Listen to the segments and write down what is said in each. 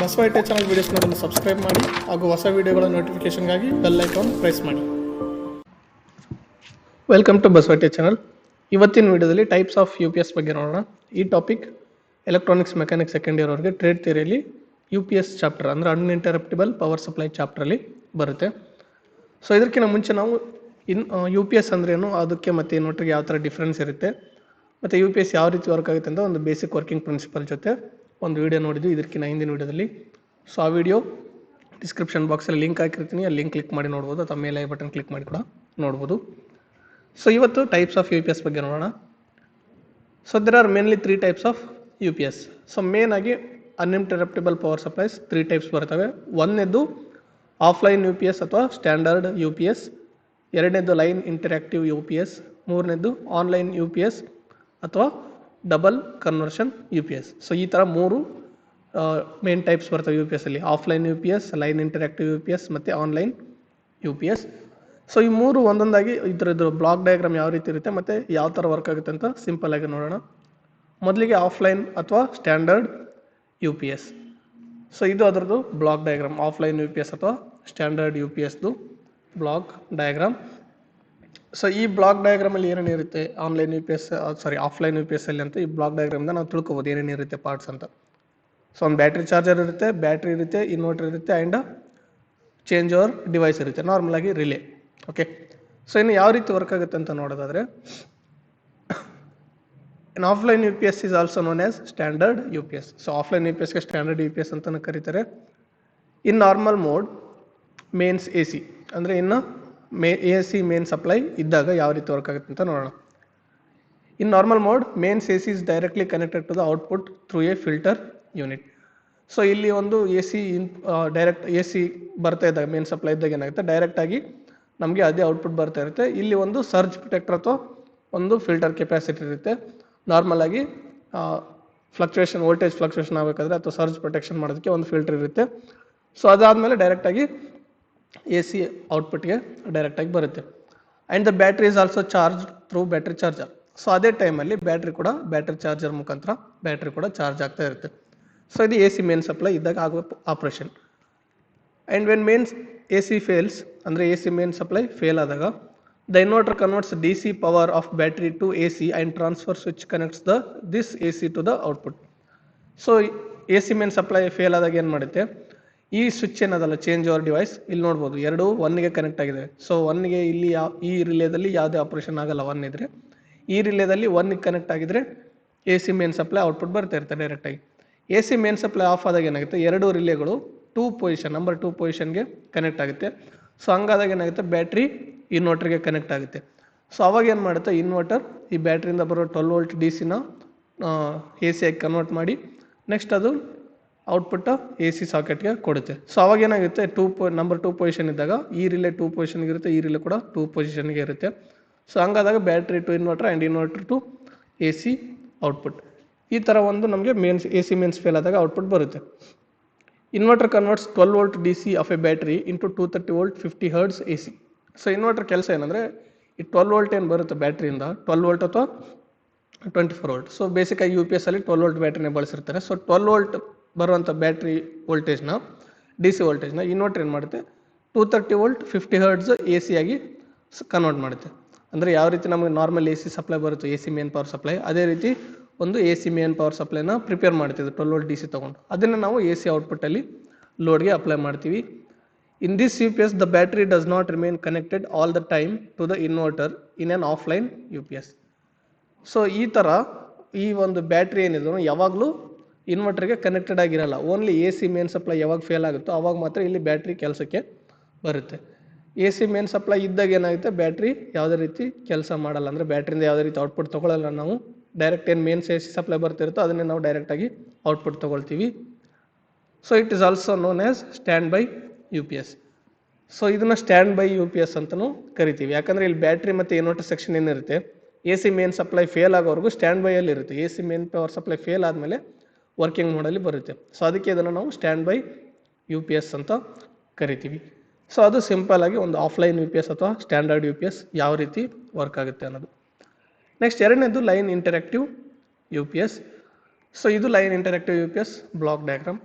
Basava I T channel ವೀಡಿಯೋಸ್ನ subscribe ಮಾಡಿ ಹಾಗೂ ಹೊಸ ವೀಡಿಯೋಗಳ ನೋಟಿಫಿಕೇಶನ್ಗಾಗಿ ಬೆಲ್ ಐಕಾನ್ ಪ್ರೆಸ್ ಮಾಡಿ. Welcome to Basava I T channel. ಇವತ್ತಿನ ವಿಡಿಯೋದಲ್ಲಿ types of U P S ಬಗ್ಗೆ ನೋಡೋಣ. ಈ topic electronics mechanics second year ಅವರಿಗೆ ಟ್ರೇಡ್ ಥಿಯರಿಯಲ್ಲಿ ಯು ಪಿ ಎಸ್ ಚಾಪ್ಟರ್ ಅಂದರೆ ಅನ್ಇಂಟರಪ್ಟಿಬಲ್ ಪವರ್ ಸಪ್ಲೈ ಚಾಪ್ಟ್ರಲ್ಲಿ ಬರುತ್ತೆ. ಸೊ ಇದಕ್ಕಿಂತ ಮುಂಚೆ ನಾವು ಯು ಪಿ ಎಸ್ ಅಂದ್ರೇನು, ಅದಕ್ಕೆ ಮತ್ತು ಇನ್ವರ್ಟರ್ಗೆ ಯಾವ ಥರ ಡಿಫ್ರೆನ್ಸ್ ಇರುತ್ತೆ, ಮತ್ತು ಯು ಪಿ ಎಸ್ ಯಾವ ರೀತಿ ವರ್ಕ್ ಆಗುತ್ತೆ ಅಂತ ಒಂದು ಬೇಸಿಕ್ ವರ್ಕಿಂಗ್ ಪ್ರಿನ್ಸಿಪಲ್ ಜೊತೆ ಒಂದು ವಿಡಿಯೋ ನೋಡಿದ್ವಿ ಇದಕ್ಕಿಂತ ಹಿಂದಿನ ವಿಡಿಯೋದಲ್ಲಿ. ಸೊ ಆ ವಿಡಿಯೋ ಡಿಸ್ಕ್ರಿಪ್ಷನ್ ಬಾಕ್ಸಲ್ಲಿ ಲಿಂಕ್ ಹಾಕಿರ್ತೀನಿ, ಅಲ್ಲಿ ಲಿಂಕ್ ಕ್ಲಿಕ್ ಮಾಡಿ ನೋಡ್ಬೋದು, ಅಥವಾ ಮೇಲೆ ಐ ಬಟನ್ ಕ್ಲಿಕ್ ಮಾಡಿ ಕೂಡ ನೋಡ್ಬೋದು. ಸೊ ಇವತ್ತು types of U P S ಬಗ್ಗೆ ನೋಡೋಣ. So there are mainly 3 types of U P S. So main ಆಗಿ ಅನ್ಇಂಟರಪ್ಟಿಬಲ್ ಪವರ್ ಸಪ್ಲೈಸ್ 3 ಟೈಪ್ಸ್ ಬರ್ತವೆ. ಒಂದನೇದು ಆಫ್ಲೈನ್ ಯು ಪಿ ಎಸ್ ಅಥವಾ ಸ್ಟ್ಯಾಂಡರ್ಡ್ ಯು ಪಿ ಎಸ್, ಎರಡನೇದು line interactive U P S, ಮೂರನೇದು online U P S ಅಥವಾ double conversion U P S. So ಈ ಥರ 3 main types ಬರ್ತವೆ ಯು ಪಿ ಎಸ್ ಅಲ್ಲಿ: offline U P S, line interactive U P S ಮತ್ತು online U P S. So ಈ 3 ಒಂದೊಂದಾಗಿ ಇದರದ್ದು ಬ್ಲಾಕ್ ಡಯಾಗ್ರಾಮ್ ಯಾವ ರೀತಿ ಇರುತ್ತೆ ಮತ್ತು ಯಾವ ಥರ ವರ್ಕ್ ಆಗುತ್ತೆ ಅಂತ ಸಿಂಪಲ್ ಆಗಿ ನೋಡೋಣ. ಮೊದಲಿಗೆ ಆಫ್ಲೈನ್ ಅಥವಾ standard U P S. So ಇದು ಅದರದ್ದು block diagram, offline U P S ಅಥವಾ ಸ್ಟ್ಯಾಂಡರ್ಡ್ ಯು ಪಿ ಎಸ್ದು ಬ್ಲಾಕ್ ಡಯಾಗ್ರಾಮ್. ಸೊ ಈ ಬ್ಲಾಕ್ ಡಯಾಗ್ರಾಮಲ್ಲಿ ಏನೇನಿರುತ್ತೆ online U P S offline U P S ಅಲ್ಲಿ ಅಂತ ಈ ಬ್ಲಾಕ್ ಡಯಾಗ್ರಾಮ್ನ ನಾವು ತಿಳ್ಕೊಬೋದು ಏನೇನಿರುತ್ತೆ ಪಾರ್ಟ್ಸ್ ಅಂತ. ಸೊ ಒಂದು ಬ್ಯಾಟ್ರಿ ಚಾರ್ಜರ್ ಇರುತ್ತೆ, ಬ್ಯಾಟ್ರಿ ಇರುತ್ತೆ, ಇನ್ವರ್ಟರ್ ಇರುತ್ತೆ, ಆ್ಯಂಡ್ ಚೇಂಜ್ ಓವರ್ ಡಿವೈಸ್ ಇರುತ್ತೆ, ನಾರ್ಮಲ್ ಆಗಿ ರಿಲೇ. ಓಕೆ, ಸೊ ಇನ್ನು ಯಾವ ರೀತಿ ವರ್ಕ್ ಆಗುತ್ತೆ ಅಂತ ನೋಡೋದಾದರೆ, in offline U P S is also known as standard U P S. So offline U P ಎಸ್ಗೆ ಸ್ಟ್ಯಾಂಡರ್ಡ್ ಯು ಪಿ ಎಸ್ ಅಂತಲೂ ಕರೀತಾರೆ. In normal mode mains A C, ಅಂದರೆ ಇನ್ನು ಎ ಸಿ ಮೇನ್ ಸಪ್ಲೈ ಇದ್ದಾಗ ಯಾವ ರೀತಿ work ಆಗುತ್ತೆ ಅಂತ ನೋಡೋಣ. In normal mode mains A C is directly connected to the output through a filter unit. So ಇಲ್ಲಿ ಒಂದು A C direct A C ಬರ್ತಾ ಇದ್ದಾಗ ಮೇನ್ ಸಪ್ಲೈ ಇದ್ದಾಗ ಏನಾಗುತ್ತೆ, ಡೈರೆಕ್ಟಾಗಿ ನಮಗೆ ಅದೇ ಔಟ್ಪುಟ್ ಬರ್ತಾ ಇರುತ್ತೆ. ಇಲ್ಲಿ ಒಂದು ಸರ್ಜ್ ಪ್ರೊಟೆಕ್ಟರ್ ಅಥವಾ ಒಂದು ಫಿಲ್ಟರ್ ಕೆಪಾಸಿಟಿ ಇರುತ್ತೆ. ನಾರ್ಮಲ್ ಆಗಿ ಫ್ಲಕ್ಚುಯೇಷನ್ ವೋಲ್ಟೇಜ್ ಫ್ಲಕ್ಚುಯೇಷನ್ ಆಗಬೇಕಾದ್ರೆ ಅಥವಾ ಸರ್ಜ್ ಪ್ರೊಟೆಕ್ಷನ್ ಮಾಡೋದಕ್ಕೆ ಒಂದು ಫಿಲ್ಟರ್ ಇರುತ್ತೆ. ಸೊ ಅದಾದಮೇಲೆ ಡೈರೆಕ್ಟಾಗಿ ಎ ಸಿ ಔಟ್ಪುಟ್ಗೆ ಡೈರೆಕ್ಟಾಗಿ ಬರುತ್ತೆ. And the battery is also charge through battery charger. So ಅದೇ ಟೈಮಲ್ಲಿ ಬ್ಯಾಟ್ರಿ ಚಾರ್ಜರ್ ಮುಖಾಂತರ ಬ್ಯಾಟ್ರಿ ಕೂಡ ಚಾರ್ಜ್ ಆಗ್ತಾ ಇರುತ್ತೆ. ಸೊ ಇದು ಎ ಸಿ ಮೇನ್ ಸಪ್ಲೈ ಇದ್ದಾಗ ಆಗುವ operation. And when mains A C fails, ಅಂದರೆ A C main supply fail ಆದಾಗ, the inverter converts D C power of battery to A C and transfer switch connects this A C to the output. So A C main supply fail ಆದಾಗ ಏನು ಮಾಡುತ್ತೆ, ಈ switch ಏನದಲ್ಲ change over device, ಇಲ್ಲಿ ನೋಡ್ಬೋದು ಎರಡು 1ಗೆ connect ಆಗಿದೆ. So 1ಗೆ ಇಲ್ಲಿ ಈ ರಿಲೇದಲ್ಲಿ ಯಾವುದೇ ಆಪರೇಷನ್ ಆಗಲ್ಲ. 1 ಇದ್ರೆ ಈ ರಿಲೇದಲ್ಲಿ 1ಗೆ ಕನೆಕ್ಟ್ ಆಗಿದ್ರೆ A C main supply output ಬರ್ತಾ ಇರುತ್ತೆ ಡೈರೆಕ್ಟಾಗಿ. A C main supply of ಆದಾಗ ಏನಾಗುತ್ತೆ, ಎರಡು ರಿಲೇಗಳು ನಂಬರ್ 2 ಪೊಸಿಷನ್ಗೆ ಕನೆಕ್ಟ್ ಆಗುತ್ತೆ. ಸೊ ಹಂಗಾದಾಗ ಏನಾಗುತ್ತೆ, ಬ್ಯಾಟ್ರಿ ಇನ್ವರ್ಟರ್ಗೆ ಕನೆಕ್ಟ್ ಆಗುತ್ತೆ. ಸೊ ಅವಾಗ ಏನು ಮಾಡುತ್ತೆ, ಇನ್ವರ್ಟರ್ ಈ ಬ್ಯಾಟ್ರಿಯಿಂದ ಬರೋ 12 ವೋಲ್ಟ್ ಡಿ ಸಿನ ಎ ಸಿ ಆಗಿ ಕನ್ವರ್ಟ್ ಮಾಡಿ ನೆಕ್ಸ್ಟ್ ಅದು ಔಟ್ಪುಟ್ ಎ ಸಿ ಸಾಕೆಟ್ಗೆ ಕೊಡುತ್ತೆ. ಸೊ ಅವಾಗ ಏನಾಗುತ್ತೆ, ನಂಬರ್ 2 ಪೊಸಿಷನ್ ಇದ್ದಾಗ ಈ ರಿಲೇ 2 ಪೊಸಿಷನ್ಗೆ ಇರುತ್ತೆ, ಈ ರಿಲೇ ಕೂಡ 2 ಪೊಸಿಷನ್ಗೆ ಇರುತ್ತೆ. ಸೊ ಹಂಗಾದಾಗ battery to inverter and inverter to A C output. ಈ ಥರ ಒಂದು ನಮಗೆ ಎ ಸಿ ಮೇನ್ಸ್ ಫೇಲ್ ಆದಾಗ ಔಟ್ಪುಟ್ ಬರುತ್ತೆ. Inverter converts 12 volt D C of a battery into 230 volt 50 hertz A C. So inverter ಕೆಲಸ ಏನಂದರೆ, ಈ 12 ವೋಲ್ಟ್ ಏನು ಬರುತ್ತೆ ಬ್ಯಾಟ್ರಿಯಿಂದ, 12 ವೋಲ್ಟ್ ಅಥವಾ 24 ವೋಲ್ಟ್. ಸೊ ಬೇಸಿಕಾಗಿ ಯು ಪಿ ಎಸ್ ಅಲ್ಲಿ 12 ವೋಲ್ಟ್ ಬ್ಯಾಟ್ರಿನೇ ಬಳಸಿರ್ತಾರೆ. ಸೊ 12 ವೋಲ್ಟ್ ಬರುವಂಥ ಬ್ಯಾಟ್ರಿ ವೋಲ್ಟೇಜ್ನ ಡಿ ಸಿ ವೋಲ್ಟೇಜ್ನ ಇನ್ವರ್ಟರ್ ಏನು ಮಾಡುತ್ತೆ, 230 ವೋಲ್ಟ್ 50 ಹರ್ಟ್ಸ್ ಎ ಸಿ ಆಗಿ ಕನ್ವರ್ಟ್ ಮಾಡುತ್ತೆ. ಅಂದರೆ ಯಾವ ರೀತಿ ನಮಗೆ ನಾರ್ಮಲ್ ಎ ಸಿ ಸಪ್ಲೈ ಬರುತ್ತೆ, A C main power supply, ಅದೇ ರೀತಿ ಒಂದು ಎ ಸಿ ಮೇನ್ ಪವರ್ ಸಪ್ಲೈನ ಪ್ರಿಪೇರ್ ಮಾಡ್ತಿದ್ವಿ 12 ವೋಲ್ಟ್ ಡಿ ಸಿ ತೊಗೊಂಡು. ಅದನ್ನು ನಾವು ಎ ಸಿ ಔಟ್ಪುಟ್ಟಲ್ಲಿ ಲೋಡ್ಗೆ ಅಪ್ಲೈ ಮಾಡ್ತೀವಿ. In this U P S the battery does not remain connected all the time to the inverter in on offline U P S. So ಈ ಥರ ಈ ಒಂದು ಬ್ಯಾಟ್ರಿ ಏನಿದೆ ಯಾವಾಗಲೂ ಇನ್ವರ್ಟರ್ಗೆ ಕನೆಕ್ಟೆಡ್ ಆಗಿರಲ್ಲ. Only A C main supply ಯಾವಾಗ fail ಆಗುತ್ತೋ ಅವಾಗ ಮಾತ್ರ ಇಲ್ಲಿ ಬ್ಯಾಟ್ರಿ ಕೆಲಸಕ್ಕೆ ಬರುತ್ತೆ. ಎ ಸಿ ಮೇನ್ ಸಪ್ಲೈ ಇದ್ದಾಗ ಏನಾಗುತ್ತೆ, ಬ್ಯಾಟ್ರಿ ಯಾವುದೇ ರೀತಿ ಕೆಲಸ ಮಾಡಲ್ಲ. ಅಂದರೆ ಬ್ಯಾಟ್ರಿಯಿಂದ ಯಾವುದೇ ರೀತಿ ಔಟ್ಪುಟ್ ತೊಗೊಳ್ಳಲ್ಲ. ನಾವು ಡೈರೆಕ್ಟ್ ಏನು ಮೇನ್ಸ್ ಎ ಸಿ ಸಪ್ಲೈ ಬರ್ತಿರುತ್ತೋ ಅದನ್ನೇ ನಾವು ಡೈರೆಕ್ಟಾಗಿ ಔಟ್ಪುಟ್ ತೊಗೊಳ್ತೀವಿ. So it is also known as standby U P S. So ಇದನ್ನು standby U P S ಅಂತಲೂ ಕರಿತೀವಿ. ಯಾಕಂದರೆ ಇಲ್ಲಿ ಬ್ಯಾಟ್ರಿ ಮತ್ತು ಇನ್ವರ್ಟರ್ ಸೆಕ್ಷನ್ ಏನಿರುತ್ತೆ, A C main supply fail ಆಗೋವರೆಗೂ ಸ್ಟ್ಯಾಂಡ್ ಬೈಯಲ್ಲಿ ಇರುತ್ತೆ. A C main power supply fail ಆದಮೇಲೆ ವರ್ಕಿಂಗ್ ಮೋಡಲ್ಲಿ ಬರುತ್ತೆ. ಸೊ ಅದಕ್ಕೆ ಇದನ್ನು ನಾವು standby U P S ಅಂತ ಕರಿತೀವಿ. ಸೊ ಅದು ಸಿಂಪಲ್ ಆಗಿ ಒಂದು ಆಫ್ಲೈನ್ ಯು ಪಿ ಎಸ್ ಅಥವಾ ಸ್ಟ್ಯಾಂಡರ್ಡ್ ಯು ಪಿ ಎಸ್ ಯಾವ ರೀತಿ ವರ್ಕ್ ಆಗುತ್ತೆ ಅನ್ನೋದು. ನೆಕ್ಸ್ಟ್ ಎರಡನೇದು line interactive U P S. So ಇದು line interactive U P S block diagram.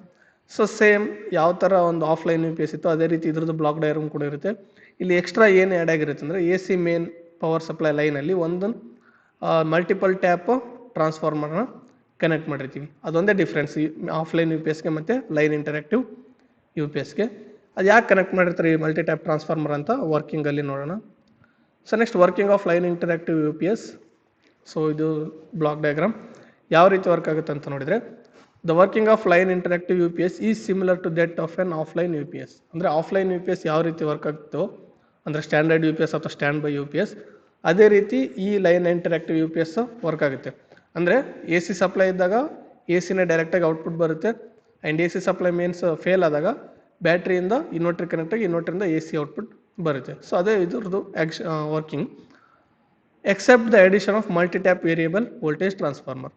So same ಯಾವ ಥರ ಒಂದು ಆಫ್ಲೈನ್ ಯು ಪಿ ಎಸ್ ಇತ್ತು ಅದೇ ರೀತಿ ಇದ್ರದ್ದು ಬ್ಲಾಕ್ ಡಯಾಗ್ರಾಮ್ ಕೂಡ ಇರುತ್ತೆ. ಇಲ್ಲಿ ಎಕ್ಸ್ಟ್ರಾ ಏನು ಆ್ಯಡ್ ಆಗಿರುತ್ತೆ ಅಂದರೆ A C main power supply ಲೈನಲ್ಲಿ ಒಂದು ಮಲ್ಟಿಪಲ್ ಟ್ಯಾಪ್ ಟ್ರಾನ್ಸ್ಫಾರ್ಮರ್ನ ಕನೆಕ್ಟ್ ಮಾಡಿರ್ತೀವಿ. ಅದೊಂದೇ ಡಿಫ್ರೆನ್ಸ್ ಆಫ್ಲೈನ್ ಯು ಪಿ ಎಸ್ಗೆ ಮತ್ತು ಲೈನ್ ಇಂಟರಾಕ್ಟಿವ್ ಯು ಪಿ ಎಸ್ಗೆ. ಅದು ಯಾಕೆ ಕನೆಕ್ಟ್ ಮಾಡಿರ್ತಾರೆ ಈ ಮಲ್ಟಿ ಟ್ಯಾಪ್ ಟ್ರಾನ್ಸ್ಫಾರ್ಮರ್ ಅಂತ ವರ್ಕಿಂಗಲ್ಲಿ ನೋಡೋಣ. So next working of line interactive U P S. So ಇದು ಬ್ಲಾಕ್ ಡಯಾಗ್ರಾಮ್ ಯಾವ ರೀತಿ ವರ್ಕ್ ಆಗುತ್ತೆ ಅಂತ ನೋಡಿದರೆ, the working of line interactive U P S is similar to that of an offline U P S. ಅಂದರೆ offline U P S ಯಾವ ರೀತಿ work ಆಗುತ್ತೋ ಅಂದರೆ ಸ್ಟ್ಯಾಂಡರ್ಡ್ ಯು ಪಿ ಎಸ್ ಅಥವಾ standby U P S, ಅದೇ ರೀತಿ ಈ line interactive U P S work ಆಗುತ್ತೆ. ಅಂದರೆ ಎ ಸಿ ಸಪ್ಲೈ ಇದ್ದಾಗ ಎ ಸಿನೇ ಡೈರೆಕ್ಟಾಗಿ ಔಟ್ಪುಟ್ ಬರುತ್ತೆ, and A C supply mains fail ಆದಾಗ ಬ್ಯಾಟ್ರಿಯಿಂದ ಇನ್ವರ್ಟರ್ ಕನೆಕ್ಟ್ ಆಗಿ ಇನ್ವರ್ಟರಿಂದ ಎ ಸಿ ಔಟ್ಪುಟ್ ಬರುತ್ತೆ. ಸೊ ಅದೇ ಇದ್ರದ್ದು working, except the addition of multi tap variable voltage transformer.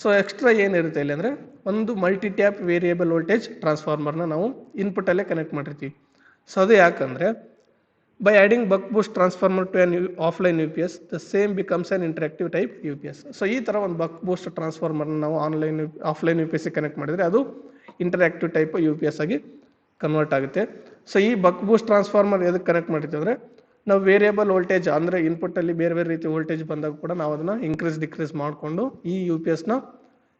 So extra ಏನಿರುತ್ತೆ ಇಲ್ಲಿ ಅಂದರೆ ಒಂದು ಮಲ್ಟಿ ಟ್ಯಾಪ್ ವೇರಿಯೇಬಲ್ ವೋಲ್ಟೇಜ್ ಟ್ರಾನ್ಸ್ಫಾರ್ಮರ್ನ ನಾವು ಇನ್ಪುಟ್ಟಲ್ಲೇ ಕನೆಕ್ಟ್ ಮಾಡಿರ್ತೀವಿ. ಸೊ ಅದು ಯಾಕಂದರೆ by adding buck boost transformer to an offline U P S the same becomes an interactive type U P S. So ಈ ಥರ ಒಂದು ಬಕ್ ಬೂಸ್ಟ್ ಟ್ರಾನ್ಸ್ಫಾರ್ಮರ್ನ ನಾವು ಆಫ್ಲೈನ್ ಯು ಪಿ ಎಸ್ಗೆ ಕನೆಕ್ಟ್ ಮಾಡಿದರೆ ಅದು interactive type U P S ಆಗಿ convert ಆಗುತ್ತೆ. ಸೊ ಈ ಬಕ್ ಬೂಸ್ಟ್ ಟ್ರಾನ್ಸ್ಫಾರ್ಮರ್ ಎದಕ್ಕೆ ಕನೆಕ್ಟ್ ಮಾಡಿರ್ತೀವಿ ಅಂದರೆ ನಾವು ವೇರಿಯೇಬಲ್ ವೋಲ್ಟೇಜ್ ಅಂದರೆ ಇನ್ಪುಟ್ಟಲ್ಲಿ ಬೇರೆ ಬೇರೆ ರೀತಿ ವೋಲ್ಟೇಜ್ ಬಂದಾಗ ಕೂಡ ನಾವು ಅದನ್ನು ಇನ್ಕ್ರೀಸ್ ಡಿಕ್ರೀಸ್ ಮಾಡಿಕೊಂಡು ಈ ಯು ಪಿ ಎಸ್ನ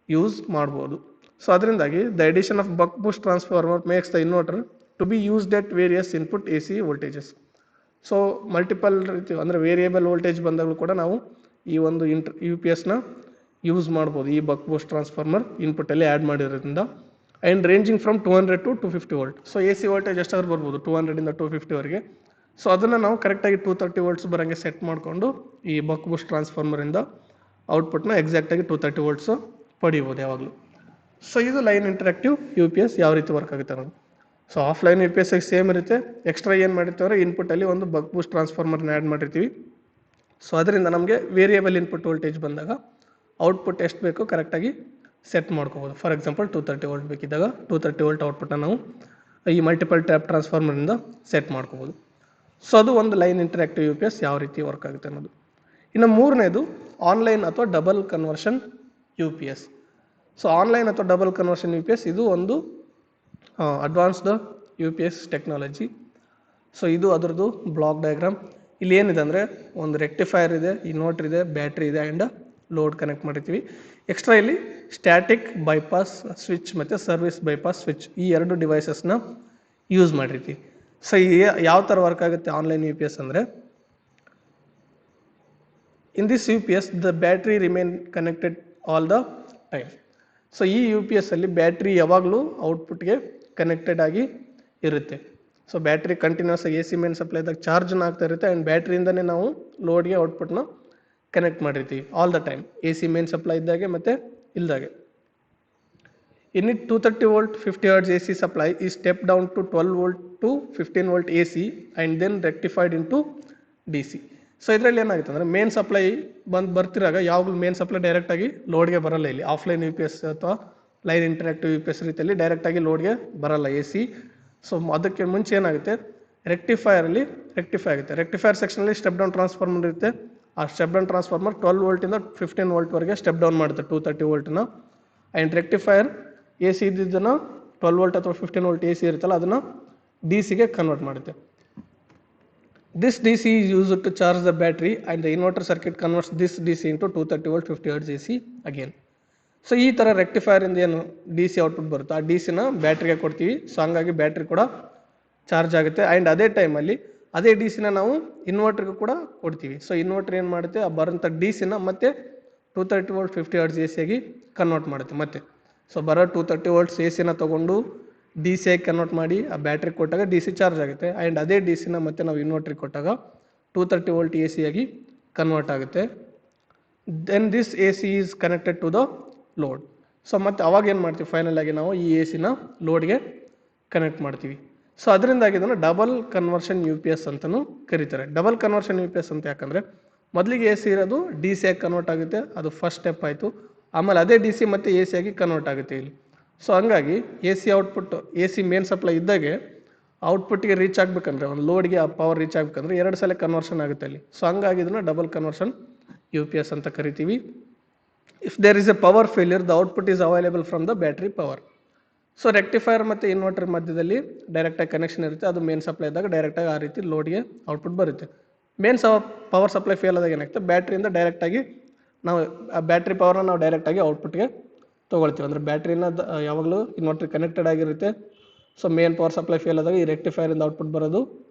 ಯೂಸ್ ಮಾಡ್ಬೋದು. ಸೊ ಅದರಿಂದಾಗಿ the addition of buck boost transformer makes the inverter to be used at various input A C voltages. So multiple ರೀತಿ ಅಂದರೆ ವೇರಿಯೇಬಲ್ ವೋಲ್ಟೇಜ್ ಬಂದಾಗಲೂ ಕೂಡ ನಾವು ಈ ಒಂದು ಯು ಪಿ ಎಸ್ನ ಯೂಸ್ ಮಾಡ್ಬೋದು ಈ ಬಕ್ ಬೂಸ್ಟ್ ಟ್ರಾನ್ಸ್ಫಾರ್ಮರ್ ಇನ್ಪುಟ್ಟಲ್ಲಿ ಆ್ಯಡ್ ಮಾಡಿರೋದ್ರಿಂದ. And ranging from 200 to 250 volt. So A C voltage ಎಷ್ಟಾದ್ರೂ ಬರ್ಬೋದು 200 to 250ವರೆಗೆ. ಸೊ ಅದನ್ನು ನಾವು ಕರೆಕ್ಟಾಗಿ 230 ವೋಲ್ಟ್ಸ್ ಬರೋಂಗೆ ಸೆಟ್ ಮಾಡಿಕೊಂಡು ಈ ಬಕ್ ಬೂಸ್ಟ್ ಟ್ರಾನ್ಸ್ಫಾರ್ಮರಿಂದ ಔಟ್ಪುಟ್ನ ಎಕ್ಸಾಕ್ಟಾಗಿ 230 ವೋಲ್ಟ್ಸು ಪಡಿಬೋದು ಯಾವಾಗಲೂ. ಸೊ ಇದು line interactive U P S ಯಾವ ರೀತಿ ವರ್ಕ್ ಆಗುತ್ತೆ ಅನ್ನೋದು. ಸೊ ಆಫ್ಲೈನ್ ಯು ಪಿ ಎಸ್ಗೆ ಸೇಮ್ ಇರುತ್ತೆ, ಎಕ್ಸ್ಟ್ರಾ ಏನು ಮಾಡಿರ್ತೀವಿ ಇನ್ಪುಟ್ಟಲ್ಲಿ ಒಂದು ಬಕ್ ಬೂಸ್ಟ್ ಟ್ರಾನ್ಸ್ಫಾರ್ಮರ್ನ ಆ್ಯಡ್ ಮಾಡಿರ್ತೀವಿ. ಸೊ ಅದರಿಂದ ನಮಗೆ ವೇರಿಯೇಬಲ್ ಇನ್ಪುಟ್ ವೋಲ್ಟೇಜ್ ಬಂದಾಗ ಔಟ್ಪುಟ್ ಎಷ್ಟು ಬೇಕೋ ಕರೆಕ್ಟಾಗಿ ಸೆಟ್ ಮಾಡ್ಕೋಬೋದು. ಫಾರ್ ಎಕ್ಸಾಂಪಲ್ 230 ವೋಲ್ಟ್ ಬೇಕಿದ್ದಾಗ 230 ವೋಲ್ಟ್ ಔಟ್ಪುಟ್ನ ನಾವು ಈ ಮಲ್ಟಿಪಲ್ ಟ್ಯಾಪ್ ಟ್ರಾನ್ಸ್ಫಾರ್ಮರಿಂದ ಸೆಟ್ ಮಾಡ್ಕೋಬೋದು. ಸೊ ಅದು ಒಂದು line interactive U P S ಯಾವ ರೀತಿ ವರ್ಕ್ ಆಗುತ್ತೆ ಅನ್ನೋದು. ಇನ್ನು ಮೂರನೇದು ಆನ್ಲೈನ್ ಅಥವಾ double conversion U P S. So online ಅಥವಾ double conversion U P S ಇದು ಒಂದು advanced U P S technology. So ಇದು ಅದರದ್ದು ಬ್ಲಾಕ್ ಡಯಾಗ್ರಾಮ್. ಇಲ್ಲಿ ಏನಿದೆ ಅಂದರೆ ಒಂದು ರೆಕ್ಟಿಫೈರ್ ಇದೆ, ಇನ್ವರ್ಟರ್ ಇದೆ, ಬ್ಯಾಟ್ರಿ ಇದೆ, ಆ್ಯಂಡ್ ಲೋಡ್ ಕನೆಕ್ಟ್ ಮಾಡಿರ್ತೀವಿ. ಎಕ್ಸ್ಟ್ರಾ ಇಲ್ಲಿ ಸ್ಟ್ಯಾಟಿಕ್ ಬೈಪಾಸ್ ಸ್ವಿಚ್ ಮತ್ತು ಸರ್ವಿಸ್ ಬೈಪಾಸ್ ಸ್ವಿಚ್ ಈ ಎರಡು ಡಿವೈಸಸ್ನ ಯೂಸ್ ಮಾಡಿರ್ತೀವಿ. ಸೊ ಯಾವ ಥರ ವರ್ಕ್ ಆಗುತ್ತೆ ಆನ್ಲೈನ್ ಯು ಪಿ ಎಸ್ ಅಂದರೆ, in this U P S the battery remain connected all the time. So ಈ ಯು ಪಿ ಎಸ್ ಅಲ್ಲಿ ಬ್ಯಾಟ್ರಿ ಯಾವಾಗಲೂ ಔಟ್ಪುಟ್ಗೆ ಕನೆಕ್ಟೆಡ್ ಆಗಿ ಇರುತ್ತೆ. ಸೊ ಬ್ಯಾಟ್ರಿ ಕಂಟಿನ್ಯೂಸ್ ಆಗಿ ಎ ಸಿ ಮೇನ್ ಸಪ್ಲೈದಾಗ ಚಾರ್ಜ್ನ ಆಗ್ತಾ ಇರುತ್ತೆ, ಆ್ಯಂಡ್ ಬ್ಯಾಟ್ರಿಯಿಂದನೇ ನಾವು ಲೋಡ್ಗೆ ಔಟ್ಪುಟ್ನ ಕನೆಕ್ಟ್ ಮಾಡಿರ್ತೀವಿ all the time, A C main supply ಇದ್ದಾಗೆ ಮತ್ತು ಇಲ್ದಾಗೆ. In it 230 volt 50 Hz AC supply is stepped down to 12 volt to 15 volt AC and then rectified into DC. So ಇದರಲ್ಲಿ ಏನಾಗುತ್ತೆ ಅಂದರೆ ಮೇನ್ ಸಪ್ಲೈ ಬರ್ತಿರಾಗ ಯಾವಾಗಲೂ ಮೇನ್ ಸಪ್ಲೈ ಡೈರೆಕ್ಟಾಗಿ ಲೋಡ್ಗೆ ಬರಲ್ಲ. ಇಲ್ಲಿ ಆಫ್ಲೈನ್ ಯು ಪಿ ಎಸ್ ಅಥವಾ line interactive U P S ರೀತಿಯಲ್ಲಿ ಡೈರೆಕ್ಟಾಗಿ ಲೋಡ್ಗೆ ಬರಲ್ಲ ಎ ಸಿ. ಸೊ ಅದಕ್ಕೆ ಮುಂಚೆ ಏನಾಗುತ್ತೆ ರೆಕ್ಟಿಫೈರಲ್ಲಿ ರೆಕ್ಟಿಫೈ ಆಗುತ್ತೆ. ರೆಕ್ಟಿಫೈರ್ ಸೆಕ್ಷನಲ್ಲಿ ಸ್ಟೆಪ್ ಡೌನ್ ಟ್ರಾನ್ಸ್ಫಾರ್ಮರ್ ಇರುತ್ತೆ. ಆ ಸ್ಟೆಪ್ ಡೌನ್ ಟ್ರಾನ್ಸ್ಫಾರ್ಮರ್ 12 ವೋಲ್ಟಿಂದ 15 ವೋಲ್ಟ್ವರೆಗೆ ಸ್ಟೆಪ್ ಡೌನ್ ಮಾಡುತ್ತೆ 230 ವೋಲ್ಟ್ನ. ಆ್ಯಂಡ್ ರೆಕ್ಟಿಫೈರ್ ಎ ಸಿ ಇದ್ದಿದ್ದನ್ನು 12 ವೋಲ್ಟ್ ಅಥವಾ 15 ವೋಲ್ಟ್ ಎ ಸಿ ಇರುತ್ತಲ್ಲ ಅದನ್ನು ಡಿ ಸಿಗೆ ಕನ್ವರ್ಟ್ ಮಾಡುತ್ತೆ. This D C is used to charge the battery and the inverter circuit converts this D C into 230 volt 50 Hz A C again. So ಈ ಥರ ರೆಕ್ಟಿಫೈರಿಂದ ಏನು D C output ಬರುತ್ತೆ ಆ D ಸಿನ ಬ್ಯಾಟ್ರಿಗೆ ಕೊಡ್ತೀವಿ. ಸೊ ಹಂಗಾಗಿ ಬ್ಯಾಟ್ರಿ ಕೂಡ ಚಾರ್ಜ್ ಆಗುತ್ತೆ. ಆ್ಯಂಡ್ ಅದೇ ಟೈಮಲ್ಲಿ ಅದೇ ಡಿ ಸಿನ ನಾವು ಇನ್ವರ್ಟರ್ಗೆ ಕೂಡ ಕೊಡ್ತೀವಿ. ಸೊ ಇನ್ವರ್ಟರ್ ಏನು ಮಾಡುತ್ತೆ ಆ ಬರೋಂಥ ಡಿ ಸಿನ ಮತ್ತೆ 230 ವೋಲ್ಟ್ 50 Hz ಎ ಸಿಯಾಗಿ ಕನ್ವರ್ಟ್ ಮಾಡುತ್ತೆ ಮತ್ತೆ. ಸೊ ಬರೋ 230 ವೋಲ್ಟ್ಸ್ ಎ ಸಿನ ತೊಗೊಂಡು ಡಿ ಸಿ ಆಗಿ ಕನ್ವರ್ಟ್ ಮಾಡಿ ಆ ಬ್ಯಾಟ್ರಿಗೆ ಕೊಟ್ಟಾಗ ಡಿ ಸಿ ಚಾರ್ಜ್ ಆಗುತ್ತೆ. ಆ್ಯಂಡ್ ಅದೇ ಡಿ ಸಿನ ಮತ್ತೆ ನಾವು ಇನ್ವರ್ಟ್ರಿಗೆ ಕೊಟ್ಟಾಗ 230 ವೋಲ್ಟ್ ಎ ಸಿ ಆಗಿ ಕನ್ವರ್ಟ್ ಆಗುತ್ತೆ. Then this A C is connected to the load. So ಮತ್ತೆ ಅವಾಗ ಏನು ಮಾಡ್ತೀವಿ ಫೈನಲ್ ಆಗಿ ನಾವು ಈ ಎ ಸಿನ ಲೋಡ್ಗೆ ಕನೆಕ್ಟ್ ಮಾಡ್ತೀವಿ. ಸೊ ಅದರಿಂದಾಗಿ ಇದನ್ನು double conversion U P S ಅಂತಲೂ ಕರೀತಾರೆ. Double conversion U P S ಅಂತ ಯಾಕಂದರೆ ಮೊದಲಿಗೆ ಎ ಸಿ ಇರೋದು ಡಿ ಸಿ ಆಗಿ ಕನ್ವರ್ಟ್ ಆಗುತ್ತೆ, ಅದು ಫಸ್ಟ್ ಸ್ಟೆಪ್ ಆಯಿತು. ಆಮೇಲೆ ಅದೇ ಡಿ ಸಿ ಮತ್ತೆ ಎ ಸಿ ಆಗಿ ಕನ್ವರ್ಟ್ ಆಗುತ್ತೆ ಇಲ್ಲಿ. ಸೊ ಹಂಗಾಗಿ A C output A C main supply ಇದ್ದಾಗೆ ಔಟ್ಪುಟ್ಗೆ ರೀಚ್ ಆಗಬೇಕಂದ್ರೆ ಒಂದು ಲೋಡ್ಗೆ ಆ ಪವರ್ ರೀಚ್ ಆಗಬೇಕಂದ್ರೆ 2 ಸಲ ಕನ್ವರ್ಷನ್ ಆಗುತ್ತೆ ಅಲ್ಲಿ. ಸೊ ಹಂಗಾಗಿ ಇದನ್ನು double conversion U P S ಅಂತ ಕರಿತೀವಿ. If there is a power failure the output is available from the battery power. So rectifier ಮತ್ತು ಇನ್ವರ್ಟರ್ ಮಧ್ಯದಲ್ಲಿ ಡೈರೆಕ್ಟಾಗಿ ಕನೆಕ್ಷನ್ ಇರುತ್ತೆ, ಅದು ಮೇನ್ ಸಪ್ಲೈ ಇದ್ದಾಗ ಡೈರೆಕ್ಟಾಗಿ ಆ ರೀತಿ ಲೋಡ್ಗೆ ಔಟ್ಪುಟ್ ಬರುತ್ತೆ. ಮೇನ್ ಪವರ್ ಸಪ್ಲೈ ಫೇಲ್ ಆದಾಗ ಏನಾಗುತ್ತೆ, ಬ್ಯಾಟ್ರಿಯಿಂದ ಡೈರೆಕ್ಟಾಗಿ ನಾವು ಆ ಬ್ಯಾಟ್ರಿ ಪವರ್ನ ನಾವು ಡೈರೆಕ್ಟಾಗಿ ಔಟ್ಪುಟ್ಗೆ ತೊಗೊಳ್ತೀವಿ. ಅಂದರೆ ಬ್ಯಾಟ್ರಿನ ಯಾವಾಗಲೂ ಇನ್ವರ್ಟರ್ ಕನೆಕ್ಟೆಡ್ ಆಗಿರುತ್ತೆ. So main power supply fail ಆದಾಗ ಈ ರೆಕ್ಟಿಫೈರಿಂದ ಔಟ್ಪುಟ್ ಬರೋದು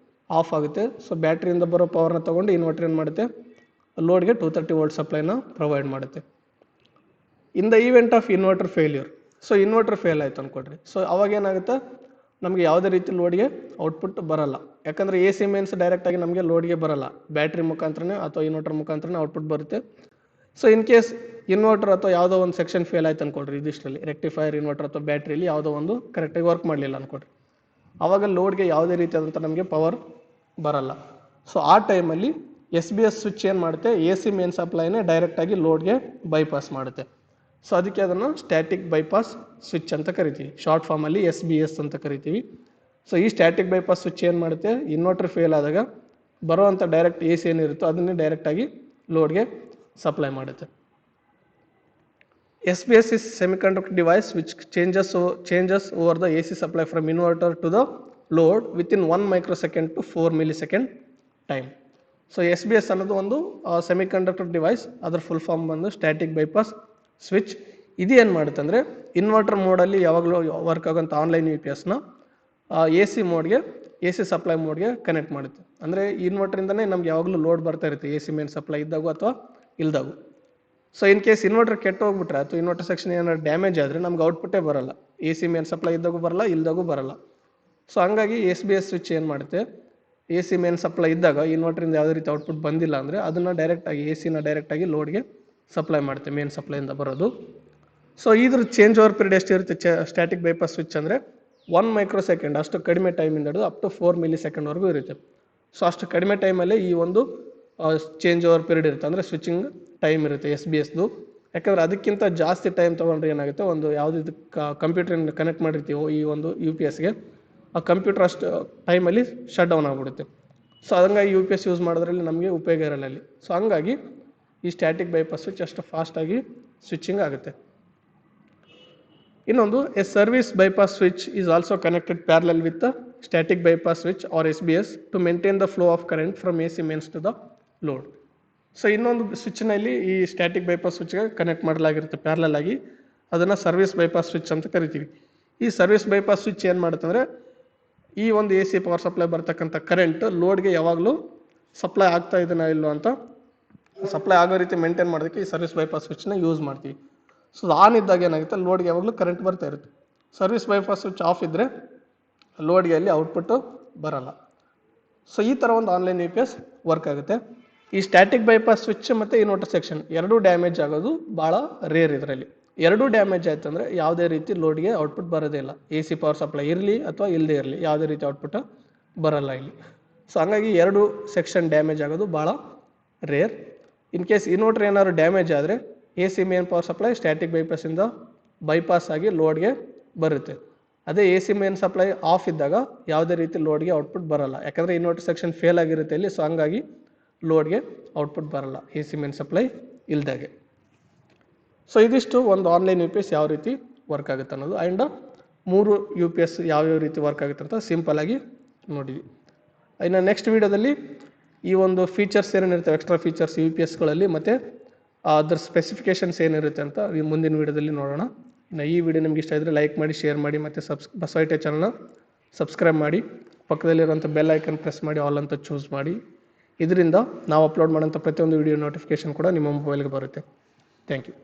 ಆಫ್ ಆಗುತ್ತೆ. ಸೊ ಬ್ಯಾಟ್ರಿಯಿಂದ ಬರೋ ಪವರ್ನ ತೊಗೊಂಡು ಇನ್ವರ್ಟರ್ ಏನು ಮಾಡುತ್ತೆ, ಲೋಡ್ಗೆ 230 ವೋಲ್ಟ್ ಸಪ್ಲೈನ ಪ್ರೊವೈಡ್ ಮಾಡುತ್ತೆ. In the event of inverter failure, so inverter fail ಆಯಿತು ಅಂದ್ಕೊಡ್ರಿ. ಸೊ ಅವಾಗ ಏನಾಗುತ್ತೆ, ನಮಗೆ ಯಾವುದೇ ರೀತಿ ಲೋಡ್ಗೆ ಔಟ್ಪುಟ್ ಬರಲ್ಲ. ಯಾಕಂದರೆ ಎ ಸಿ ಮೇನ್ಸ್ ಡೈರೆಕ್ಟಾಗಿ ನಮಗೆ ಲೋಡ್ಗೆ ಬರಲ್ಲ, ಬ್ಯಾಟ್ರಿ ಮುಖಾಂತರನೇ ಅಥವಾ ಇನ್ವರ್ಟರ್ ಮುಖಾಂತರನೇ ಔಟ್ಪುಟ್ ಬರುತ್ತೆ. ಸೊ ಇನ್ ಕೇಸ್ ಇನ್ವರ್ಟರ್ ಅಥವಾ ಯಾವುದೋ ಒಂದು ಸೆಕ್ಷನ್ ಫೇಲ್ ಆಯ್ತು ಅಂದ್ಕೊಡ್ರಿ, ಇದಿಷ್ಟರಲ್ಲಿ ರೆಕ್ಟಿಫೈರ್, ಇನ್ವರ್ಟರ್ ಅಥವಾ ಬ್ಯಾಟ್ರಿಯಲ್ಲಿ ಯಾವುದೋ ಒಂದು ಕರೆಕ್ಟಾಗಿ ವರ್ಕ್ ಮಾಡಲಿಲ್ಲ ಅಂದ್ಕೊಡ್ರಿ, ಆವಾಗ ಲೋಡ್ಗೆ ಯಾವುದೇ ರೀತಿಯಾದಂಥ ನಮಗೆ ಪವರ್ ಬರಲ್ಲ. ಸೊ ಆ ಟೈಮಲ್ಲಿ SBS ಸ್ವಿಚ್ ಏನು ಮಾಡುತ್ತೆ, ಎ ಸಿ ಮೇನ್ ಸಪ್ಲೈನೇ ಡೈರೆಕ್ಟಾಗಿ ಲೋಡ್ಗೆ ಬೈಪಾಸ್ ಮಾಡುತ್ತೆ. ಸೊ ಅದಕ್ಕೆ ಅದನ್ನು ಸ್ಟ್ಯಾಟಿಕ್ ಬೈಪಾಸ್ ಸ್ವಿಚ್ ಅಂತ ಕರಿತೀವಿ, ಶಾರ್ಟ್ ಫಾರ್ಮಲ್ಲಿ SBS ಅಂತ ಕರಿತೀವಿ. ಸೊ ಈ ಸ್ಟ್ಯಾಟಿಕ್ ಬೈಪಾಸ್ ಸ್ವಿಚ್ ಏನು ಮಾಡುತ್ತೆ, ಇನ್ವರ್ಟರ್ ಫೇಲ್ ಆದಾಗ ಬರೋವಂಥ ಡೈರೆಕ್ಟ್ ಎ ಸಿ ಏನಿರುತ್ತೋ ಅದನ್ನೇ ಡೈರೆಕ್ಟಾಗಿ ಲೋಡ್ಗೆ ಸಪ್ಲೈ ಮಾಡುತ್ತೆ. SBS is semiconductor device which changes over the AC supply from inverter to the load within 1 microsecond to 4 millisecond time. So SBS ಅನ್ನೋದು ಒಂದು semiconductor device, ಅದರ ಫುಲ್ ಫಾರ್ಮ್ ಬಂದು static bypass switch. ಇದು ಏನು ಮಾಡುತ್ತೆ ಅಂದರೆ ಇನ್ವರ್ಟರ್ ಮೋಡಲ್ಲಿ ಯಾವಾಗಲೂ ವರ್ಕ್ ಆಗೋಂಥ ಆನ್ಲೈನ್ UPSನ AC ಮೋಡ್ಗೆ, AC ಸಪ್ಲೈ ಮೋಡ್ಗೆ ಕನೆಕ್ಟ್ ಮಾಡುತ್ತೆ. ಅಂದರೆ ಇನ್ವರ್ಟರಿಂದನೇ ನಮ್ಗೆ ಯಾವಾಗಲೂ ಲೋಡ್ ಬರ್ತಾ ಇರುತ್ತೆ, AC ಮೇನ್ ಸಪ್ಲೈ ಇದ್ದಾಗೂ ಅಥವಾ ಇಲ್ದಾಗೂ. ಸೊ ಇನ್ ಕೇಸ್ ಇನ್ವರ್ಟರ್ ಕೆಟ್ಟು ಹೋಗ್ಬಿಟ್ರೆ ಅಥವಾ ಇನ್ವರ್ಟರ್ ಸೆಕ್ಷನ್ ಏನಾದ್ರು ಡ್ಯಾಮೇಜ್ ಆದರೆ ನಮ್ಗೆ ಔಟ್ಪುಟ್ಟೇ ಬರಲ್ಲ, AC ಮೇನ್ ಸಪ್ಲೈ ಇದ್ದಾಗೂ ಬರಲ್ಲ, ಇಲ್ದಾಗೂ ಬರಲ್ಲ. ಸೊ ಹಂಗಾಗಿ SBS ಸ್ವಿಚ್ ಏನು ಮಾಡುತ್ತೆ, AC ಮೇನ್ ಸಪ್ಲೈ ಇದ್ದಾಗ ಇನ್ವರ್ಟರಿಂದ ಯಾವುದೇ ರೀತಿ ಔಟ್ಪುಟ್ ಬಂದಿಲ್ಲ ಅಂದರೆ ಅದನ್ನು ಡೈರೆಕ್ಟಾಗಿ ACನ ಡೈರೆಕ್ಟಾಗಿ ಲೋಡ್ಗೆ ಸಪ್ಲೈ ಮಾಡುತ್ತೆ, ಮೇನ್ ಸಪ್ಲೈಯಿಂದ ಬರೋದು. ಸೊ ಇದ್ರ ಚೇಂಜ್ ಓವರ್ ಪೀರಿಯಡ್ ಎಷ್ಟಿರುತ್ತೆ ಸ್ಟ್ಯಾಟಿಕ್ ಬೈಪಾಸ್ ಸ್ವಿಚ್ ಅಂದರೆ 1 ಮೈಕ್ರೋಸೆಕೆಂಡ್, ಅಷ್ಟು ಕಡಿಮೆ ಟೈಮಿಂದ ಹಿಡಿದು ಅಪ್ ಟು 4 ಮಿಲಿಸೆಕೆಂಡ್ವರೆಗೂ ಇರುತ್ತೆ. ಸೊ ಅಷ್ಟು ಕಡಿಮೆ ಟೈಮಲ್ಲೇ ಈ ಒಂದು ಚೇಂಜ್ ಓವರ್ ಪೀರಿಯಡ್ ಇರುತ್ತೆ, ಅಂದರೆ ಸ್ವಿಚಿಂಗ್ ಟೈಮ್ ಇರುತ್ತೆ SBSದು. ಯಾಕಂದರೆ ಅದಕ್ಕಿಂತ ಜಾಸ್ತಿ ಟೈಮ್ ತೊಗೊಂಡ್ರೆ ಏನಾಗುತ್ತೆ, ಒಂದು ಯಾವುದಿದು ಕಂಪ್ಯೂಟರ್ ಕನೆಕ್ಟ್ ಮಾಡಿರ್ತೀವೋ ಈ ಒಂದು UPSಗೆ, ಆ ಕಂಪ್ಯೂಟರ್ ಅಷ್ಟು ಟೈಮಲ್ಲಿ ಶಟ್ ಡೌನ್ ಆಗಿಬಿಡುತ್ತೆ. ಸೊ ಹಂಗಾಗಿ UPS ಯೂಸ್ ಮಾಡೋದ್ರಲ್ಲಿ ನಮಗೆ ಉಪಯೋಗ ಇರಲ್ಲ ಅಲ್ಲಿ. ಸೊ ಹಂಗಾಗಿ ಈ ಸ್ಟ್ಯಾಟಿಕ್ ಬೈಪಾಸ್ ಸ್ವಿಚ್ ಅಷ್ಟು ಫಾಸ್ಟಾಗಿ ಸ್ವಿಚಿಂಗ್ ಆಗುತ್ತೆ. ಇನ್ನೊಂದು, a service bypass switch is also connected parallel with the static bypass switch or SBS to maintain the flow of current from AC mains to the load. So ಇನ್ನೊಂದು ಸ್ವಿಚ್ನಲ್ಲಿ ಈ static bypass ಸ್ವಿಚ್ಗೆ connect ಮಾಡಲಾಗಿರುತ್ತೆ parallel ಆಗಿ, ಅದನ್ನು service bypass switch ಅಂತ ಕರಿತೀವಿ. ಈ ಸರ್ವಿಸ್ ಬೈಪಾಸ್ ಸ್ವಿಚ್ ಏನು ಮಾಡುತ್ತೆ ಅಂದರೆ ಈ ಒಂದು AC ಪವರ್ ಸಪ್ಲೈ ಬರ್ತಕ್ಕಂಥ ಕರೆಂಟ್ ಲೋಡ್ಗೆ ಯಾವಾಗಲೂ ಸಪ್ಲೈ ಆಗ್ತಾ ಇದೆನಾ ಇಲ್ಲೋ ಅಂತ ಸಪ್ಲೈ ಆಗೋ ರೀತಿ ಮೇಂಟೈನ್ ಮಾಡೋದಕ್ಕೆ ಈ ಸರ್ವಿಸ್ ಬೈಪಾಸ್ ಸ್ವಿಚ್ನ ಯೂಸ್ ಮಾಡ್ತೀವಿ. ಸೊ ಆನ್ ಇದ್ದಾಗ ಏನಾಗುತ್ತೆ, ಲೋಡ್ಗೆ ಯಾವಾಗಲೂ ಕರೆಂಟ್ ಬರ್ತಾ ಇರುತ್ತೆ. ಸರ್ವಿಸ್ ಬೈಪಾಸ್ ಸ್ವಿಚ್ ಆಫ್ ಇದ್ದರೆ ಲೋಡ್ಗೆ ಅಲ್ಲಿ ಔಟ್ಪುಟ್ಟು ಬರಲ್ಲ. ಸೊ ಈ ಥರ ಒಂದು ಆನ್ಲೈನ್ UPS ವರ್ಕ್ ಆಗುತ್ತೆ. ಈ ಸ್ಟ್ಯಾಟಿಕ್ ಬೈಪಾಸ್ ಸ್ವಿಚ್ ಮತ್ತು ಇನ್ವರ್ಟರ್ ಸೆಕ್ಷನ್ ಎರಡೂ ಡ್ಯಾಮೇಜ್ ಆಗೋದು ಭಾಳ ರೇರ್. ಇದರಲ್ಲಿ ಎರಡೂ ಡ್ಯಾಮೇಜ್ ಆಯ್ತು ಅಂದರೆ ಯಾವುದೇ ರೀತಿ ಲೋಡ್ಗೆ ಔಟ್ಪುಟ್ ಬರೋದೇ ಇಲ್ಲ. AC ಪವರ್ ಸಪ್ಲೈ ಇರಲಿ ಅಥವಾ ಇಲ್ಲದೇ ಇರಲಿ ಯಾವುದೇ ರೀತಿ ಔಟ್ಪುಟ್ ಬರಲ್ಲ ಇಲ್ಲಿ. ಸೊ ಹಂಗಾಗಿ ಎರಡು ಸೆಕ್ಷನ್ ಡ್ಯಾಮೇಜ್ ಆಗೋದು ಭಾಳ ರೇರ್. ಇನ್ ಕೇಸ್ ಇನ್ವರ್ಟರ್ ಏನಾದ್ರು ಡ್ಯಾಮೇಜ್ ಆದರೆ AC main power supply static ಬೈಪಾಸಿಂದ ಬೈಪಾಸ್ ಆಗಿ ಲೋಡ್ಗೆ ಬರುತ್ತೆ. ಅದೇ AC ಮೇನ್ ಸಪ್ಲೈ ಆಫ್ ಇದ್ದಾಗ ಯಾವುದೇ ರೀತಿ ಲೋಡ್ಗೆ ಔಟ್ಪುಟ್ ಬರಲ್ಲ, ಯಾಕಂದರೆ ಇನ್ವರ್ಟರ್ ಸೆಕ್ಷನ್ ಫೇಲ್ ಆಗಿರುತ್ತೆ ಇಲ್ಲಿ. ಸೊ ಹಂಗಾಗಿ ಲೋಡ್ಗೆ ಔಟ್ಪುಟ್ ಬರಲ್ಲ AC ಮೇನ್ ಸಪ್ಲೈ ಇಲ್ದಾಗೆ. ಸೊ ಇದಿಷ್ಟು ಒಂದು ಆನ್ಲೈನ್ UPS ಯಾವ ರೀತಿ ವರ್ಕ್ ಆಗುತ್ತೆ ಅನ್ನೋದು. ಆ್ಯಂಡ್ 3 UPS ಯಾವ್ಯಾವ ರೀತಿ ವರ್ಕ್ ಆಗುತ್ತೆ ಅಂತ ಸಿಂಪಲ್ ಆಗಿ ನೋಡಿದ್ವಿ. ಇನ್ನು ನೆಕ್ಸ್ಟ್ ವೀಡಿಯೋದಲ್ಲಿ ಈ ಒಂದು ಫೀಚರ್ಸ್ ಏನೇನಿರ್ತವೆ, ಎಕ್ಸ್ಟ್ರಾ ಫೀಚರ್ಸ್ UPSಗಳಲ್ಲಿ ಮತ್ತು ಅದ್ರ ಸ್ಪೆಸಿಫಿಕೇಷನ್ಸ್ ಏನಿರುತ್ತೆ ಅಂತ ಈ ಮುಂದಿನ ವೀಡಿಯೋದಲ್ಲಿ ನೋಡೋಣ. ಇನ್ನು ಈ ವಿಡಿಯೋ ನಿಮ್ಗೆ ಇಷ್ಟ ಇದ್ದರೆ ಲೈಕ್ ಮಾಡಿ, ಶೇರ್ ಮಾಡಿ, ಮತ್ತು ಬಸವ ಐ ಟಿ ಚಾನಲ್ನ ಸಬ್ಸ್ಕ್ರೈಬ್ ಮಾಡಿ, ಪಕ್ಕದಲ್ಲಿರುವಂಥ ಬೆಲ್ ಐಕನ್ ಪ್ರೆಸ್ ಮಾಡಿ, ಆಲ್ ಅಂತ ಚೂಸ್ ಮಾಡಿ. ಇದರಿಂದ ನಾವು ಅಪ್ಲೋಡ್ ಮಾಡೋಂಥ ಪ್ರತಿಯೊಂದು ವಿಡಿಯೋ ನೋಟಿಫಿಕೇಷನ್ ಕೂಡ ನಿಮ್ಮ ಮೊಬೈಲ್ಗೆ ಬರುತ್ತೆ. Thank you.